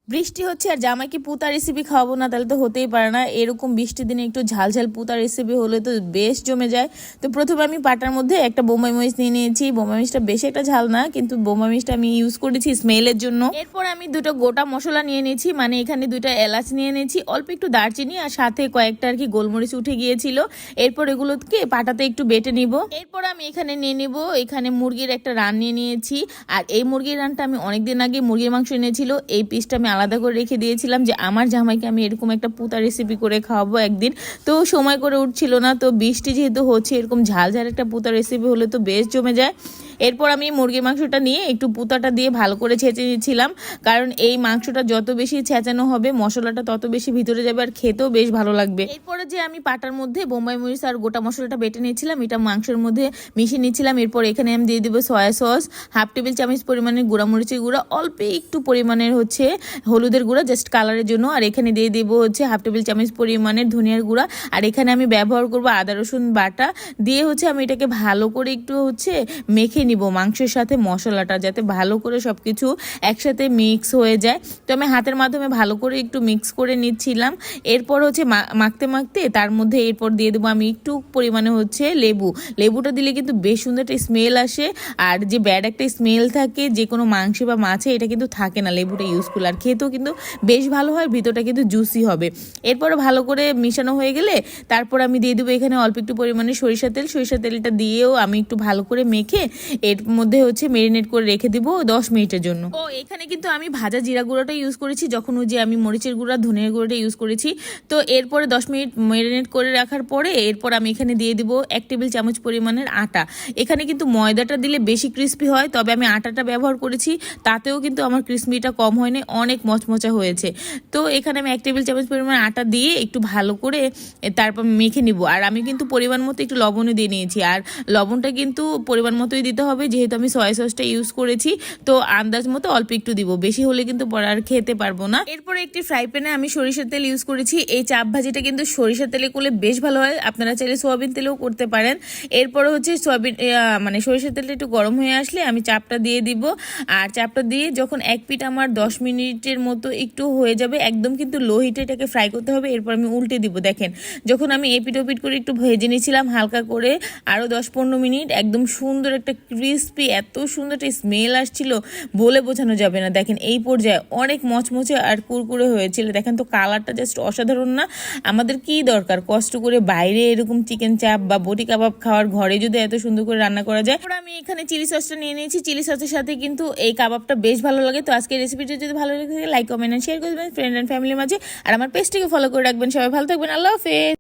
বৃষ্টি হচ্ছে আর জামাইকে পুতা রেসিপি খাওয়াবো না তাহলে তো হতেই পারে না। এরকম বৃষ্টির দিনে একটু ঝাল ঝাল পুতা রেসিপি হলে তো বেশ জমে যায়। তো প্রথমে আমি পাটার মধ্যে একটা বোম্বাই মরিচ নিয়ে নিয়েছি। বোম্বাই মরিচটা বেশি একটা ঝাল না, কিন্তু বোম্বাই মরিচটা আমি ইউজ করেছি স্মেলের জন্য। এরপর আমি দুটো গোটা মশলা নিয়ে নিয়েছি, মানে এখানে দুটো এলাচ নিয়ে নিয়েছি, অল্প একটু দারচিনি আর সাথে কয়েকটা আর কি গোলমরিচ উঠে গিয়েছিল। এরপর এগুলোকে পাটাতে একটু বেটে নিব। এরপর আমি এখানে নিয়ে নিব, এখানে মুরগির একটা রান নিয়ে নিয়েছি। আর এই মুরগির রানটা আমি অনেকদিন আগে মুরগির মাংস এনেছিল, এই পিসটা আমি আলাদা করে রেখে দিয়েছিলাম যে আমার জামাইকে আমি এরকম একটা পুতা রেসিপি করে খাওয়াবো একদিন। তো সময় করে উঠছিল না, তো বৃষ্টি যেহেতু হচ্ছে এরকম ঝাল ঝাল একটা পুতা রেসিপি হলে তো বেশ জমে যায়। এরপর আমি মুরগির মাংসটা নিয়ে একটু পুতাটা দিয়ে ভালো করে ছেঁচে নিয়েছিলাম, কারণ এই মাংসটা যত বেশি ছেঁচানো হবে মশলাটা তত বেশি ভিতরে যাবে আর খেতেও বেশ ভালো লাগবে। এরপরে যে আমি পাটার মধ্যে বোম্বাই মরিচ আর গোটা মশলাটা বেটে নিয়েছিলাম, এটা মাংসের মধ্যে মিশিয়ে নিচ্ছিলাম। এরপর এখানে আমি দিয়ে দেবো সয়া সস, হাফ টেবিল চামচ পরিমাণের গুঁড়া মরিচের গুঁড়া, অল্প একটু পরিমাণের হচ্ছে হলুদের গুঁড়া জাস্ট কালারের জন্য, আর এখানে দিয়ে দেবো হচ্ছে হাফ টেবিল চামচ পরিমাণের ধনিয়ার গুঁড়া, আর এখানে আমি ব্যবহার করবো আদা রসুন বাটা দিয়ে হচ্ছে আমি এটাকে ভালো করে একটু হচ্ছে মেখে নিব মাংসের সাথে মশলাটা, যাতে ভালো করে সবকিছু একসাথে মিক্স হয়ে যায়। তো আমি হাতের মাধ্যমে ভালো করে একটু মিক্স করে নিচ্ছিলাম। এরপর হচ্ছে মাখতে মাখতে তার মধ্যে এরপর দিয়ে দেবো আমি একটু পরিমাণে হচ্ছে লেবুটা দিলে কিন্তু বেশ সুন্দর একটা স্মেল আসে, আর যে ব্যাড একটা স্মেল থাকে যে কোনো মাংসে বা মাছে এটা কিন্তু থাকে না লেবুটা ইউজ করলে, আর খেতেও কিন্তু বেশ ভালো হয়, ভিতরটা কিন্তু জুসি হবে। এরপর ভালো করে মিশানো হয়ে গেলে তারপর আমি দিয়ে দেবো এখানে অল্প একটু পরিমাণে সরিষা তেলটা দিয়েও আমি একটু ভালো করে মেখে এর মধ্যে হচ্ছে মেরিনেট করে রেখে দিব 10 মিনিটের জন্য। ও এখানে কিন্তু আমি ভাজা জিরা গুঁড়োটা ইউজ করেছি, যখন ওই যে আমি মরিচের গুঁড়া ধনিয়ার গুঁড়োটা ইউজ করেছি। তো এরপরে 10 মিনিট মেরিনেট করে রাখার পরে এরপর আমি এখানে দিয়ে দিব 1 টেবিল চামচ পরিমাণের আটা। এখানে কিন্তু ময়দাটা দিলে বেশি ক্রিস্পি হয়, তবে আমি আটাটা ব্যবহার করেছি, তাতেও কিন্তু আমার ক্রিস্পিটা কম হয়নি, অনেক মচমচা হয়েছে। তো এখানে আমি 1 টেবিল চামচ পরিমাণ আটা দিয়ে একটু ভালো করে তারপর মেখে নিব। আর আমি কিন্তু পরিমাণ মতো একটু লবণও দিয়ে নিয়েছি, আর লবণটা কিন্তু পরিমাণ মতোই দিতে হবে, যেহেতু আমি সয়া সসটা ইউজ করেছি। তো আন্দাজ মতো অল্প একটু দিব, বেশি হলে কিন্তু পরে আর খেতে পারবো না। এরপরে একটি ফ্রাই প্যানে আমি সরিষার তেল ইউজ করেছি। এই চাপ ভাজিটা কিন্তু সরিষার তেলে করলে বেশ ভালো হয়, আপনারা চাইলে সোয়াবিন তেলেও করতে পারেন। এরপরে হচ্ছে মানে সরিষার তেলটা একটু গরম হয়ে আসলে আমি চাপটা দিয়ে দিব, আর চাপটা দিয়ে যখন এক পিঠ আমার 10 মিনিটের মতো একটু হয়ে যাবে, একদম কিন্তু লো হিটে এটাকে ফ্রাই করতে হবে। এরপর আমি উল্টে দিব। দেখেন যখন আমি এপিট ওপিট করে একটু ভেজে নিয়েছিলাম হালকা করে আরও 10-15 মিনিট, একদম সুন্দর একটা ক্রিস্পি এত সুন্দর একটা স্মেল আসছিল বলে বোঝানো যাবে না। দেখেন এই পর্যায়ে অনেক মচমচে আর কুরকুরে হয়েছিল। দেখেন তো কালারটা জাস্ট অসাধারণ না? আমাদের কি দরকার কষ্ট করে বাইরে এরকম চিকেন চাপ বা বটি কাবাব খাওয়ার, ঘরে যদি এত সুন্দর করে রান্না করা যায়। আমি এখানে চিলি সসটা নিয়ে নিয়েছি, চিলি সসের সাথে কিন্তু এই কাবাবটা বেশ ভালো লাগে। তো আজকে রেসিপিটা যদি ভালো লাগে লাইক কমেন্ট এন্ড শেয়ার করে দেবেন ফ্রেন্ড এন্ড ফ্যামিলির মাঝে, আর আমার পেজটিকে ফলো করে রাখবেন। সবাই ভালো থাকবেন, আল্লাহ হাফেজ।